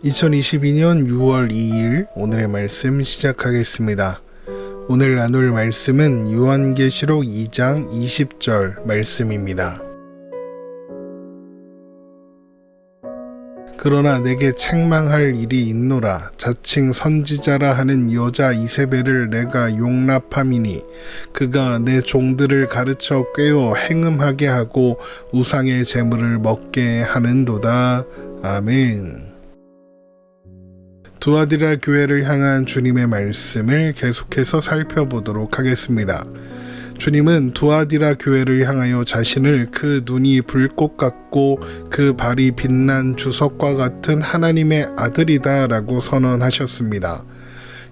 2022년 6월 2일 오늘의 말씀 시작하겠습니다. 오늘 나눌 말씀은 요한계시록 2장 20절 말씀입니다. 그러나 내게 책망할 일이 있노라. 자칭 선지자라 하는 여자 이세벨을 내가 용납함이니 그가 내 종들을 가르쳐 꾀어 행음하게 하고 우상의 제물을 먹게 하는도다. 아멘. 두아디라 교회를 향한 주님의 말씀을 계속해서 살펴보도록 하겠습니다. 주님은 두아디라 교회를 향하여 자신을 그 눈이 불꽃 같고 그 발이 빛난 주석과 같은 하나님의 아들이다 라고 선언하셨습니다.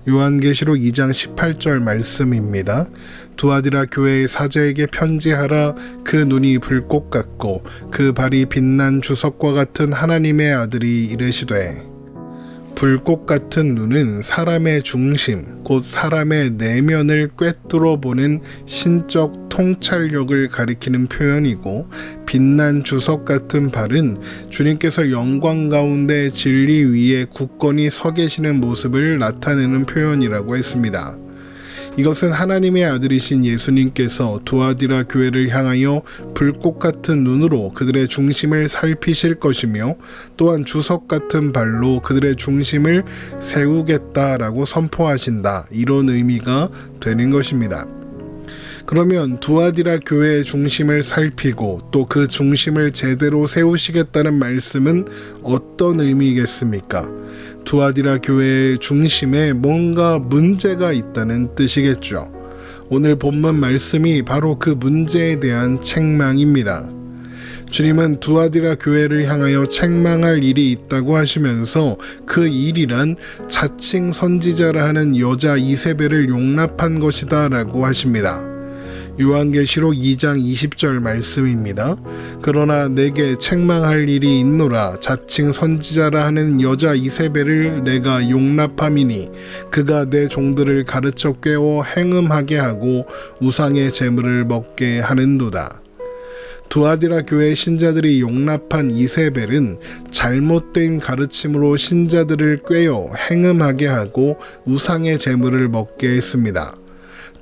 요한계시록 2장 18절 말씀입니다. 두아디라 교회의 사제에게 편지하라. 그 눈이 불꽃 같고 그 발이 빛난 주석과 같은 하나님의 아들이 이르시되. 불꽃 같은 눈은 사람의 중심, 곧 사람의 내면을 꿰뚫어 보는 신적 통찰력을 가리키는 표현이고, 빛난 주석 같은 발은 주님께서 영광 가운데 진리 위에 굳건히 서 계시는 모습을 나타내는 표현이라고 했습니다. 이것은 하나님의 아들이신 예수님께서 두아디라 교회를 향하여 불꽃 같은 눈으로 그들의 중심을 살피실 것이며 또한 주석 같은 발로 그들의 중심을 세우겠다라고 선포하신다. 이런 의미가 되는 것입니다. 그러면 두아디라 교회의 중심을 살피고 또 그 중심을 제대로 세우시겠다는 말씀은 어떤 의미겠습니까? 두아디라 교회의 중심에 뭔가 문제가 있다는 뜻이겠죠. 오늘 본문 말씀이 바로 그 문제에 대한 책망입니다. 주님은 두아디라 교회를 향하여 책망할 일이 있다고 하시면서 그 일이란 자칭 선지자라 하는 여자 이세벨을 용납한 것이다 라고 하십니다. 요한계시록 2장 20절 말씀입니다. 그러나 내게 책망할 일이 있노라. 자칭 선지자라 하는 여자 이세벨을 내가 용납함이니 그가 내 종들을 가르쳐 꾀어 행음하게 하고 우상의 제물을 먹게 하는도다. 두아디라 교회 신자들이 용납한 이세벨은 잘못된 가르침으로 신자들을 꾀어 행음하게 하고 우상의 제물을 먹게 했습니다.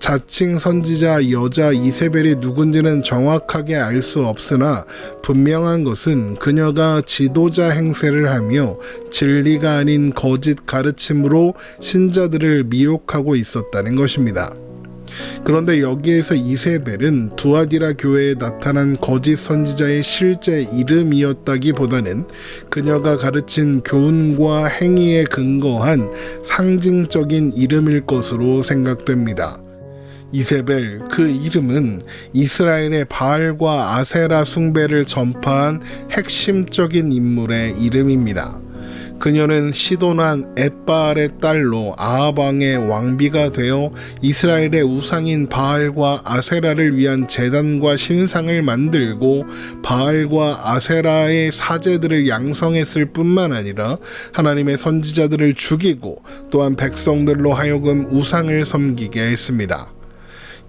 자칭 선지자 여자 이세벨이 누군지는 정확하게 알 수 없으나 분명한 것은 그녀가 지도자 행세를 하며 진리가 아닌 거짓 가르침으로 신자들을 미혹하고 있었다는 것입니다. 그런데 여기에서 이세벨은 두아디라 교회에 나타난 거짓 선지자의 실제 이름이었다기보다는 그녀가 가르친 교훈과 행위에 근거한 상징적인 이름일 것으로 생각됩니다. 이세벨, 그 이름은 이스라엘의 바알과 아세라 숭배를 전파한 핵심적인 인물의 이름입니다. 그녀는 시돈한 엣바알의 딸로 아합 왕의 왕비가 되어 이스라엘의 우상인 바알과 아세라를 위한 제단과 신상을 만들고 바알과 아세라의 사제들을 양성했을 뿐만 아니라 하나님의 선지자들을 죽이고 또한 백성들로 하여금 우상을 섬기게 했습니다.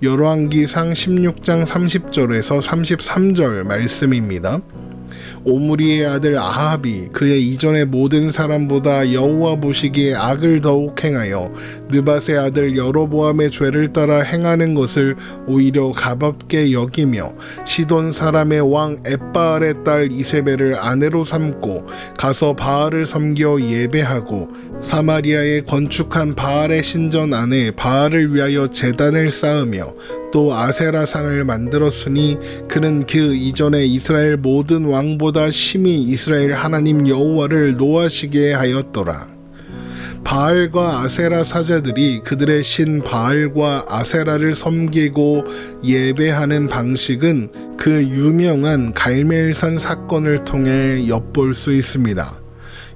열왕기상 16장 30절에서 33절 말씀입니다. 오므리의 아들 아합이 그의 이전의 모든 사람보다 여호와 보시기에 악을 더욱 행하여 느밧의 아들 여로보암의 죄를 따라 행하는 것을 오히려 가볍게 여기며 시돈 사람의 왕 엣바알의 딸 이세벨을 아내로 삼고 가서 바알을 섬겨 예배하고 사마리아에 건축한 바알의 신전 안에 바알을 위하여 제단을 쌓으며 또 아세라상을 만들었으니 그는 그 이전에 이스라엘 모든 왕보다 심히 이스라엘 하나님 여호와를 노하시게 하였더라. 바알과 아세라 사제들이 그들의 신 바알과 아세라를 섬기고 예배하는 방식은 그 유명한 갈멜산 사건을 통해 엿볼 수 있습니다.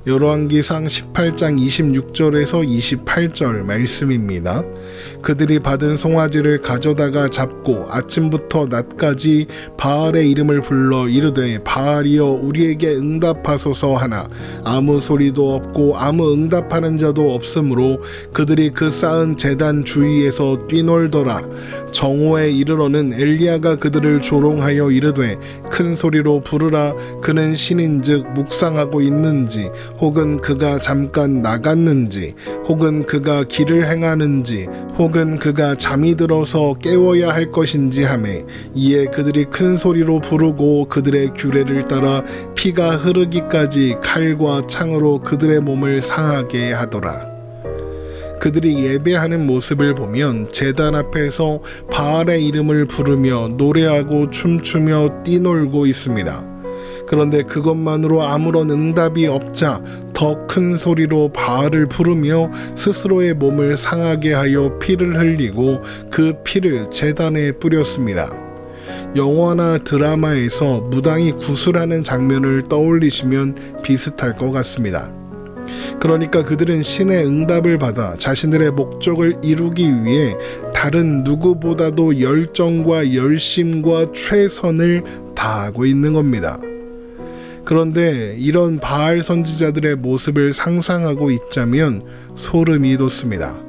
열왕기상 18장 26절에서 28절 말씀입니다. 그들이 받은 송아지를 가져다가 잡고 아침부터 낮까지 바알의 이름을 불러 이르되 바알이여 우리에게 응답하소서 하나 아무 소리도 없고 아무 응답하는 자도 없으므로 그들이 그 쌓은 제단 주위에서 뛰놀더라. 정오에 이르러는 엘리야가 그들을 조롱하여 이르되 큰 소리로 부르라. 그는 신인즉 묵상하고 있는지 혹은 그가 잠깐 나갔는지, 혹은 그가 길을 행하는지, 혹은 그가 잠이 들어서 깨워야 할 것인지 하매, 이에 그들이 큰 소리로 부르고 그들의 규례를 따라 피가 흐르기까지 칼과 창으로 그들의 몸을 상하게 하더라. 그들이 예배하는 모습을 보면 제단 앞에서 바알의 이름을 부르며 노래하고 춤추며 뛰놀고 있습니다. 그런데 그것만으로 아무런 응답이 없자 더 큰 소리로 바알을 부르며 스스로의 몸을 상하게 하여 피를 흘리고 그 피를 제단에 뿌렸습니다. 영화나 드라마에서 무당이 구슬하는 장면을 떠올리시면 비슷할 것 같습니다. 그러니까 그들은 신의 응답을 받아 자신들의 목적을 이루기 위해 다른 누구보다도 열정과 열심과 최선을 다하고 있는 겁니다. 그런데 이런 바알 선지자들의 모습을 상상하고 있자면 소름이 돋습니다.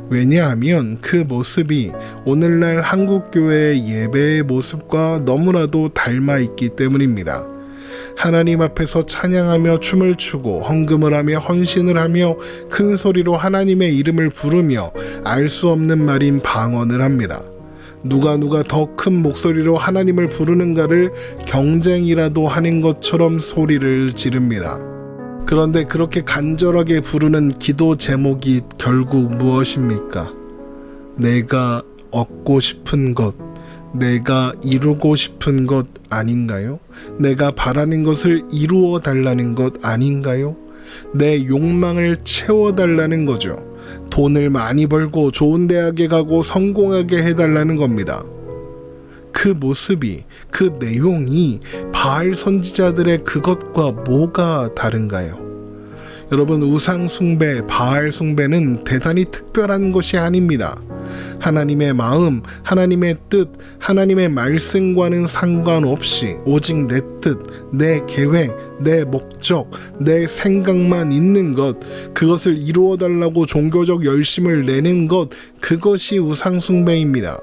왜냐하면 그 모습이 오늘날 한국교회의 예배의 모습과 너무나도 닮아 있기 때문입니다. 하나님 앞에서 찬양하며 춤을 추고 헌금을 하며 헌신을 하며 큰 소리로 하나님의 이름을 부르며 알 수 없는 말인 방언을 합니다. 누가 더 큰 목소리로 하나님을 부르는가를 경쟁이라도 하는 것처럼 소리를 지릅니다. 그런데 그렇게 간절하게 부르는 기도 제목이 결국 무엇입니까? 내가 얻고 싶은 것, 내가 이루고 싶은 것 아닌가요? 내가 바라는 것을 이루어 달라는 것 아닌가요? 내 욕망을 채워달라는 거죠. 돈을 많이 벌고 좋은 대학에 가고 성공하게 해달라는 겁니다. 그 모습이, 그 내용이 바알 선지자들의 그것과 뭐가 다른가요? 여러분, 우상 숭배, 바알 숭배는 대단히 특별한 것이 아닙니다. 하나님의 마음, 하나님의 뜻, 하나님의 말씀과는 상관없이 오직 내 뜻, 내 계획, 내 목적, 내 생각만 있는 것, 그것을 이루어달라고 종교적 열심을 내는 것, 그것이 우상 숭배입니다.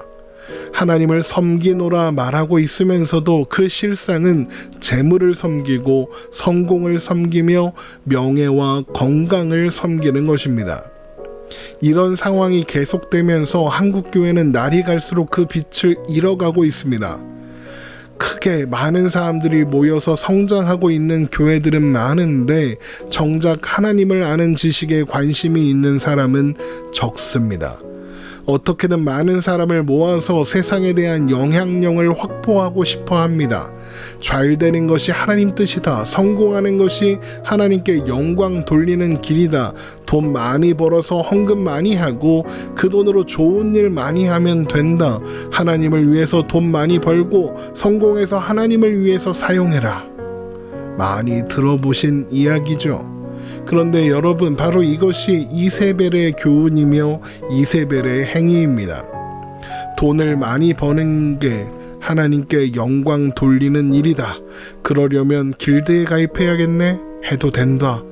하나님을 섬기노라 말하고 있으면서도 그 실상은 재물을 섬기고 성공을 섬기며 명예와 건강을 섬기는 것입니다. 이런 상황이 계속되면서 한국교회는 날이 갈수록 그 빛을 잃어가고 있습니다. 크게 많은 사람들이 모여서 성장하고 있는 교회들은 많은데 정작 하나님을 아는 지식에 관심이 있는 사람은 적습니다. 어떻게든 많은 사람을 모아서 세상에 대한 영향력을 확보하고 싶어 합니다. 잘 되는 것이 하나님 뜻이다. 성공하는 것이 하나님께 영광 돌리는 길이다. 돈 많이 벌어서 헌금 많이 하고 그 돈으로 좋은 일 많이 하면 된다. 하나님을 위해서 돈 많이 벌고 성공해서 하나님을 위해서 사용해라. 많이 들어보신 이야기죠. 그런데 여러분, 바로 이것이 이세벨의 교훈이며 이세벨의 행위입니다. 돈을 많이 버는 게 하나님께 영광 돌리는 일이다. 그러려면 길드에 가입해야겠네? 해도 된다.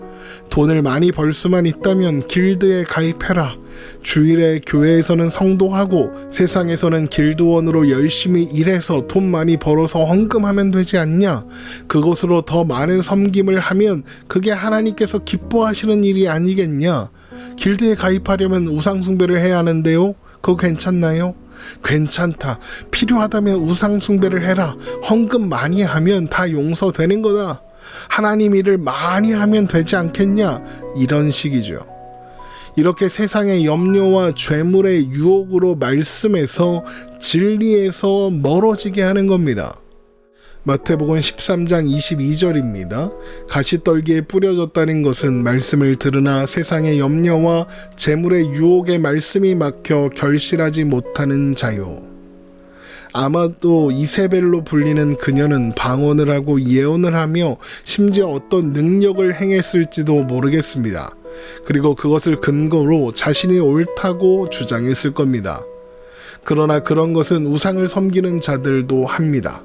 돈을 많이 벌 수만 있다면 길드에 가입해라. 주일에 교회에서는 성도하고 세상에서는 길드원으로 열심히 일해서 돈 많이 벌어서 헌금하면 되지 않냐? 그것으로 더 많은 섬김을 하면 그게 하나님께서 기뻐하시는 일이 아니겠냐? 길드에 가입하려면 우상숭배를 해야 하는데요? 그거 괜찮나요? 괜찮다. 필요하다면 우상숭배를 해라. 헌금 많이 하면 다 용서되는 거다. 하나님 일을 많이 하면 되지 않겠냐? 이런 식이죠. 이렇게 세상의 염려와 죄물의 유혹으로 말씀에서 진리에서 멀어지게 하는 겁니다. 마태복음 13장 22절입니다. 가시떨기에 뿌려졌다는 것은 말씀을 들으나 세상의 염려와 재물의 유혹에 말씀이 막혀 결실하지 못하는 자요. 아마도 이세벨로 불리는 그녀는 방언을 하고 예언을 하며 심지어 어떤 능력을 행했을지도 모르겠습니다. 그리고 그것을 근거로 자신이 옳다고 주장했을 겁니다. 그러나 그런 것은 우상을 섬기는 자들도 합니다.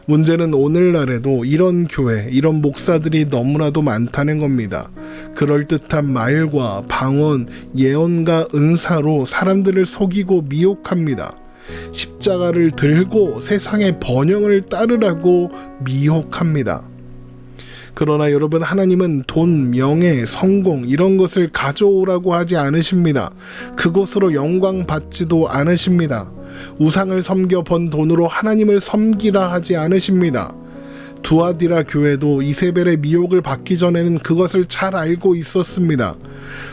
문제는 오늘날에도 이런 교회, 이런 목사들이 너무나도 많다는 겁니다. 그럴듯한 말과 방언, 예언과 은사로 사람들을 속이고 미혹합니다. 십자가를 들고 세상의 번영을 따르라고 미혹합니다. 그러나 여러분, 하나님은 돈, 명예, 성공 이런 것을 가져오라고 하지 않으십니다. 그것으로 영광 받지도 않으십니다. 우상을 섬겨 번 돈으로 하나님을 섬기라 하지 않으십니다. 두아디라 교회도 이세벨의 미혹을 받기 전에는 그것을 잘 알고 있었습니다.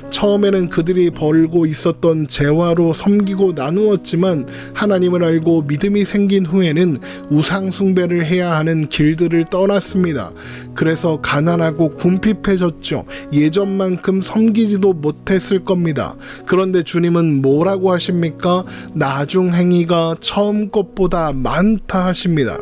처음에는 그들이 벌고 있었던 재화로 섬기고 나누었지만 하나님을 알고 믿음이 생긴 후에는 우상 숭배를 해야 하는 길들을 떠났습니다. 그래서 가난하고 궁핍해졌죠. 예전만큼 섬기지도 못했을 겁니다. 그런데 주님은 뭐라고 하십니까? 나중 행위가 처음 것보다 많다 하십니다.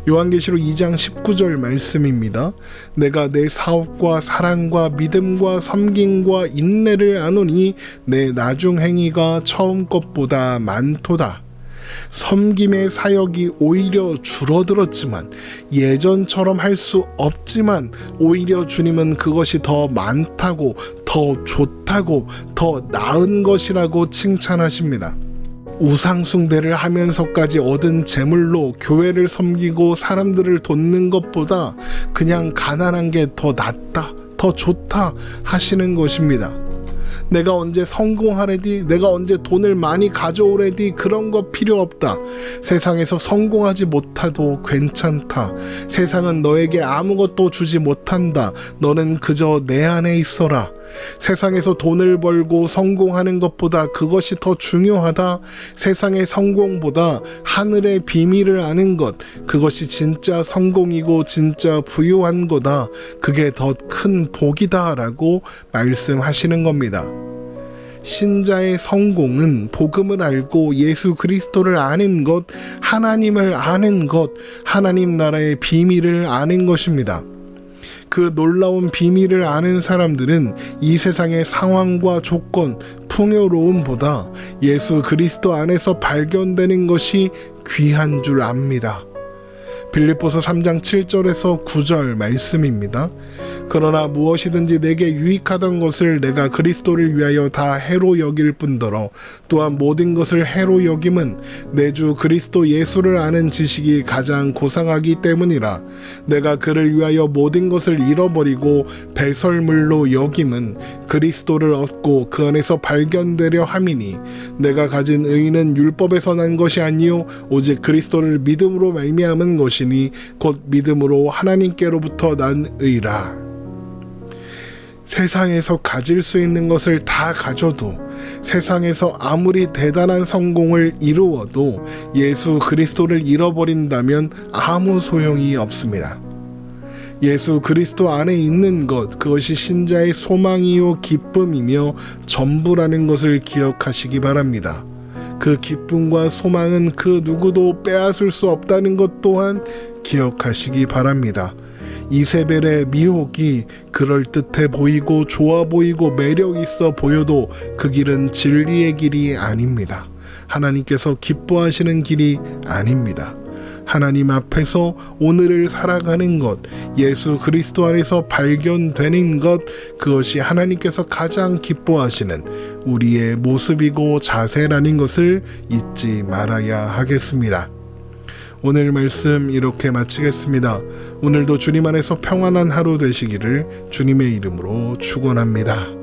요한계시록 2장 19절 말씀입니다. 내가 내 사업과 사랑과 믿음과 섬김과 인내를 아노니 내 나중 행위가 처음 것보다 많도다. 섬김의 사역이 오히려 줄어들었지만, 예전처럼 할 수 없지만 오히려 주님은 그것이 더 많다고, 더 좋다고, 더 나은 것이라고 칭찬하십니다. 우상 숭배를 하면서까지 얻은 재물로 교회를 섬기고 사람들을 돕는 것보다 그냥 가난한 게 더 낫다, 더 좋다 하시는 것입니다. 내가 언제 성공하래디, 내가 언제 돈을 많이 가져오래디, 그런 거 필요 없다. 세상에서 성공하지 못해도 괜찮다. 세상은 너에게 아무것도 주지 못한다. 너는 그저 내 안에 있어라. 세상에서 돈을 벌고 성공하는 것보다 그것이 더 중요하다. 세상의 성공보다 하늘의 비밀을 아는 것, 그것이 진짜 성공이고 진짜 부유한 거다. 그게 더 큰 복이다 라고 말씀하시는 겁니다. 신자의 성공은 복음을 알고 예수 그리스도를 아는 것, 하나님을 아는 것, 하나님 나라의 비밀을 아는 것입니다. 그 놀라운 비밀을 아는 사람들은 이 세상의 상황과 조건, 풍요로움보다 예수 그리스도 안에서 발견되는 것이 귀한 줄 압니다. 빌립보서 3장 7절에서 9절 말씀입니다. 그러나 무엇이든지 내게 유익하던 것을 내가 그리스도를 위하여 다 해로 여길 뿐더러 또한 모든 것을 해로 여김은 내 주 그리스도 예수를 아는 지식이 가장 고상하기 때문이라. 내가 그를 위하여 모든 것을 잃어버리고 배설물로 여김은 그리스도를 얻고 그 안에서 발견되려 함이니 내가 가진 의는 율법에서 난 것이 아니요 오직 그리스도를 믿음으로 말미암은 것이니 곧 믿음으로 하나님께로부터 난 의라. 세상에서 가질 수 있는 것을 다 가져도, 세상에서 아무리 대단한 성공을 이루어도 예수 그리스도를 잃어버린다면 아무 소용이 없습니다. 예수 그리스도 안에 있는 것, 그것이 신자의 소망이요 기쁨이며 전부라는 것을 기억하시기 바랍니다. 그 기쁨과 소망은 그 누구도 빼앗을 수 없다는 것 또한 기억하시기 바랍니다. 이세벨의 미혹이 그럴듯해 보이고 좋아 보이고 매력 있어 보여도 그 길은 진리의 길이 아닙니다. 하나님께서 기뻐하시는 길이 아닙니다. 하나님 앞에서 오늘을 살아가는 것, 예수 그리스도 안에서 발견되는 것, 그것이 하나님께서 가장 기뻐하시는 우리의 모습이고 자세라는 것을 잊지 말아야 하겠습니다. 오늘 말씀 이렇게 마치겠습니다. 오늘도 주님 안에서 평안한 하루 되시기를 주님의 이름으로 축원합니다.